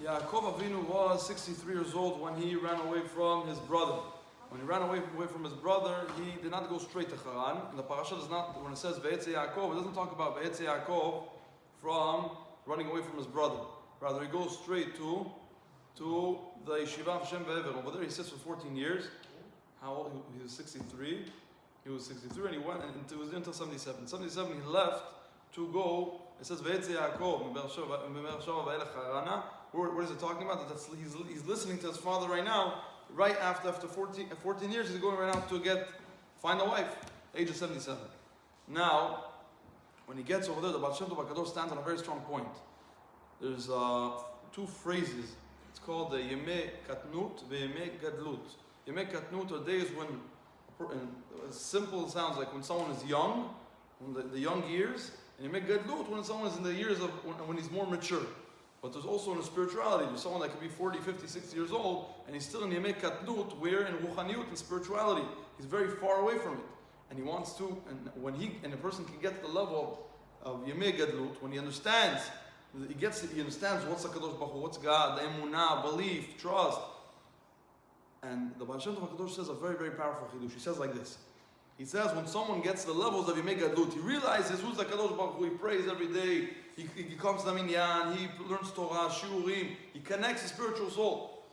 Yaakov Avinu was 63 years old when he ran away from his brother. When he ran away from his brother, he did not go straight to Haran. And the parasha does not, when it says Vayetze Yaakov, it doesn't talk about Vayetze Yaakov from running away from his brother. Rather, he goes straight to the yeshiva of Shem Ve'ever. Over there, he sits for 14 years. How old? He was 63. He was 63 and he went, and it was until 77. 77, he left to go. It says Vayetze Yaakov. What is it talking about? He's listening to his father right now. Right after 14 years, he's going right now to find a wife, age of 77. Now, when he gets over there, the Baal Shem Tov HaKadosh stands on a very strong point. There's two phrases. It's called the Yemei Katnut ve'Yemei Gadlut. Yemei Katnut are days when, as simple it sounds like when someone is young, when the young years, and Yemei Gadlut when someone is in the years of when he's more mature. But there's also in the spirituality, there's someone that could be 40, 50, 60 years old, and he's still in Yemei Katnut, where in Ruchaniyut, in spirituality, he's very far away from it. And he wants to, and a person can get to the level of Yemei Gadlut, when he understands what's HaKadosh Baruch Hu, what's God, the emunah, belief, trust. And the Baal Shem Tov HaKadosh says a very, very powerful chidush. He says like this. He says when someone gets to the levels of Yemei Gadlut, he realizes who's HaKadosh Baruch Hu, he prays every day, he comes to the minyan, he learns Torah, shiurim, he connects his spiritual soul.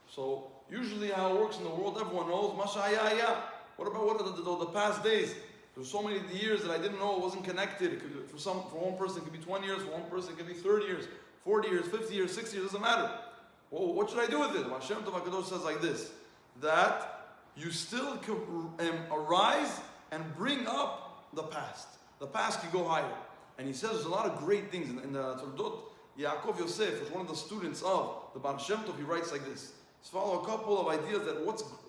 So usually how it works in the world, everyone knows, Masha'aya. What about the past days? There's so many years that I didn't know it wasn't connected. For one person it could be 20 years, for one person it could be 30 years, 40 years, 50 years, 60 years, doesn't matter. Well, what should I do with it? Hashem Tov HaKadosh says like this, that you still can arise and bring up the past. The past can go higher. And he says there's a lot of great things. In the Toldot, Yaakov Yosef was one of the students of the Baal Shem Tov. He writes like this. Let's follow a couple of ideas that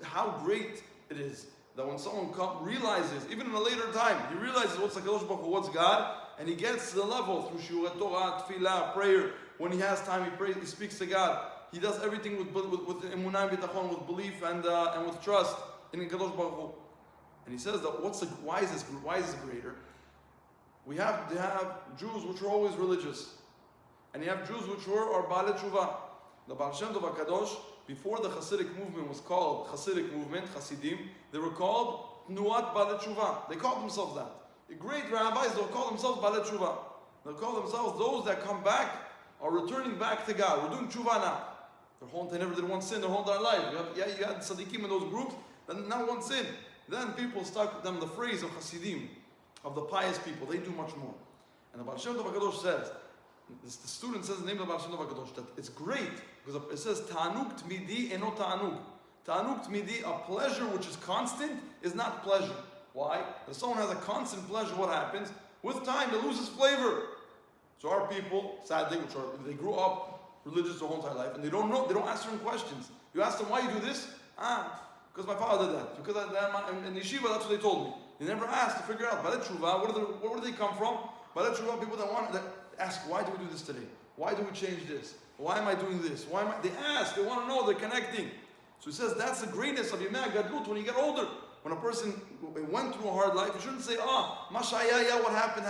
how great it is that when someone realizes, even in a later time, he realizes what's HaKadosh Baruch Hu, what's God, and he gets to the level through Shiurei Torah, Tefillah, prayer. When he has time, he prays, he speaks to God. He does everything with emunah and bitachon, with belief and with trust in HaKadosh Baruch Hu. And he says that why is this greater? We have Jews which are always religious, and you have Jews which are Baalei Tshuva. The Baal Shem Tov HaKadosh, before the Hasidic movement was called Hasidic movement, Hasidim, they were called Tnuat Baalei Tshuva. They called themselves that. The great rabbis, they'll call themselves Baalei Tshuva. They'll call themselves those that come back, are returning back to God. We're doing Tshuva now. They never did one sin their whole entire life. You had Tzaddikim in those groups, then not one sin. Then people stuck with them the phrase of Hasidim, of the pious people. They do much more. And the Baal Shem Tov HaKadosh says, the student says the name of the Baal Shem Tov HaKadosh, that it's great, because it says, Ta'anug Tmidi eno ta'anug. Ta'anug Tmidi, a pleasure which is constant, is not pleasure. Why? If someone has a constant pleasure, what happens? With time, it loses flavor. So our people, sadly, they grew up religious their whole entire life, and they don't know, they don't ask certain questions. You ask them, why you do this? Because my father did that. Because in yeshiva, that's what they told me. They never asked to figure out, Baalei Tshuva, where do they come from? Baalei Tshuva, people that ask, why do we do this today? Why do we change this? Why am I doing this? They ask, they want to know, they're connecting. So he says, that's the greatness of Yemei Gadlut when you get older. When a person went through a hard life, you shouldn't say, Masha'aya, what happened,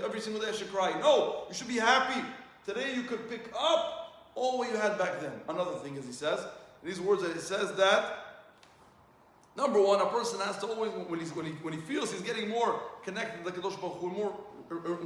every single day I should cry. No, you should be happy. Today you could pick up all what you had back then. Another thing is, he says, in these words that he says that, number one, a person has to always, when he feels he's getting more connected to the Kadosh Baruch Hu,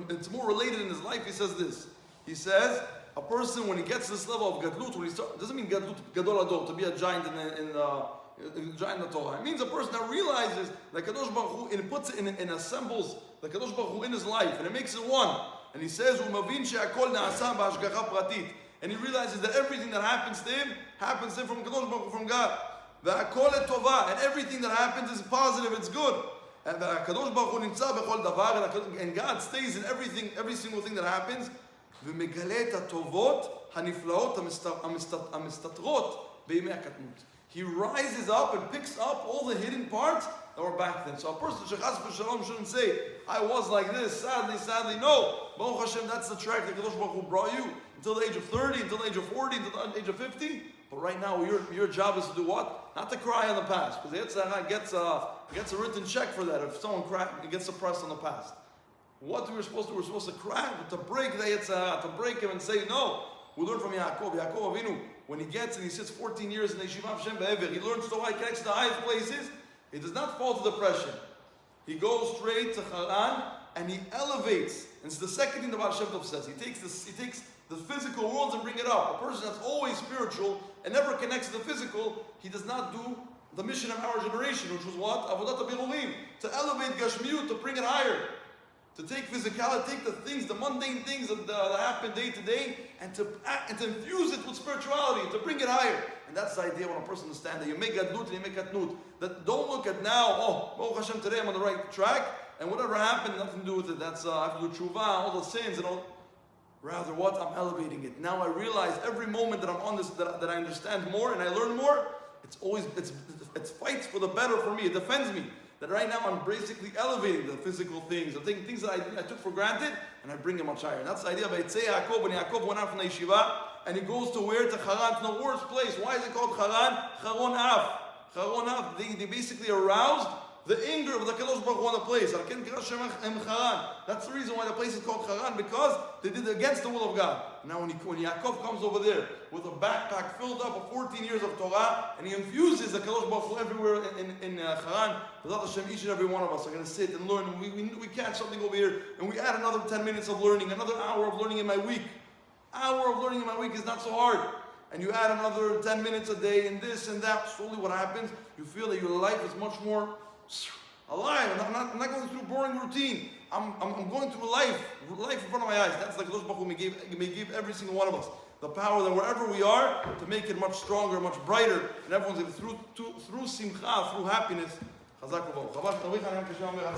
it's more related in his life, he says this. He says, a person, when he gets to this level of Gadlut, doesn't mean Gadlut, Gadol Adol, to be a giant in the Torah. It means a person that realizes that Kadosh Baruch Hu, and puts it and assembles the Kadosh Baruch Hu in his life, and it makes it one. And he says, Umavin she'akol na'asa ba'ashgacha pratit. And he realizes that everything that happens to him from Kadosh Baruch Hu, from God. Ve'akol tova, and everything that happens is positive, it's good. And Kadosh Baruch Hu nimtza bechol davar, and God stays in every single thing that happens. Ve'megale et hatovot haniflaot hamistatrot be'yemei hakatnut. He rises up and picks up all the hidden parts that were back then. So a person shouldn't say, I was like this, sadly. No. Baruch Hashem, that's the track that Kadosh Baruch Hu brought you until the age of 30, until the age of 40, until the age of 50. But right now, your job is to do what? Not to cry on the past. Because the Yetzer Hara gets a written check for that if someone gets suppressed on the past. What we're supposed to do, we're supposed to cry, to break the Yetzer Hara, to break him and say, no, We learn from Yaakov. Yaakov Avinu, when he gets and he sits 14 years in the Yeshiva of Hashem Be'ever, he learns Torah, he connects to the highest places. He does not fall to depression. He goes straight to Haran and he elevates. And it's the second thing the Baal Shem Tov says. He takes the physical worlds and bring it up. A person that's always spiritual and never connects to the physical, he does not do the mission of our generation, which was what? Avodat HaBirulim. To elevate Gashmiut, to bring it higher. To take physicality, take the things, the mundane things that happen day to day, and to infuse it with spirituality, to bring it higher. And that's the idea when a person understands that you make gadlut and you make katnut. That don't look at now, Baruch Hashem, today I'm on the right track, and whatever happened, nothing to do with it. That's I have to do tshuva, all the sins and all. Rather, what? I'm elevating it. Now I realize every moment that I'm on this, that I understand more and I learn more, it fights for the better for me. It defends me. That right now I'm basically elevating the physical things, I'm taking things that I took for granted, and I bring them much higher. And that's the idea of Vayetze Yaakov. When Yaakov went out from the yeshiva, and he goes to where? To Haran, to the worst place. Why is it called Haran? Charon Af. Charon Af. They basically aroused the anger of the Kadosh Baruch Hu on the place. That's the reason why the place is called Haran, because they did it against the will of God. Now when Yaakov comes over there with a backpack filled up of 14 years of Torah, and he infuses the Kadosh Baruch Hu everywhere in Haran, without Hashem, each and every one of us are going to sit and learn. We catch something over here, and we add another 10 minutes of learning, another hour of learning in my week. Hour of learning in my week is not so hard. And you add another 10 minutes a day, and this and that. Slowly what happens, you feel that your life is much more alive. I'm not going through boring routine. I'm going through life in front of my eyes. That's like Kadosh Baruch Hu may give every single one of us the power that wherever we are, to make it much stronger, much brighter, and everyone's through simcha, through happiness.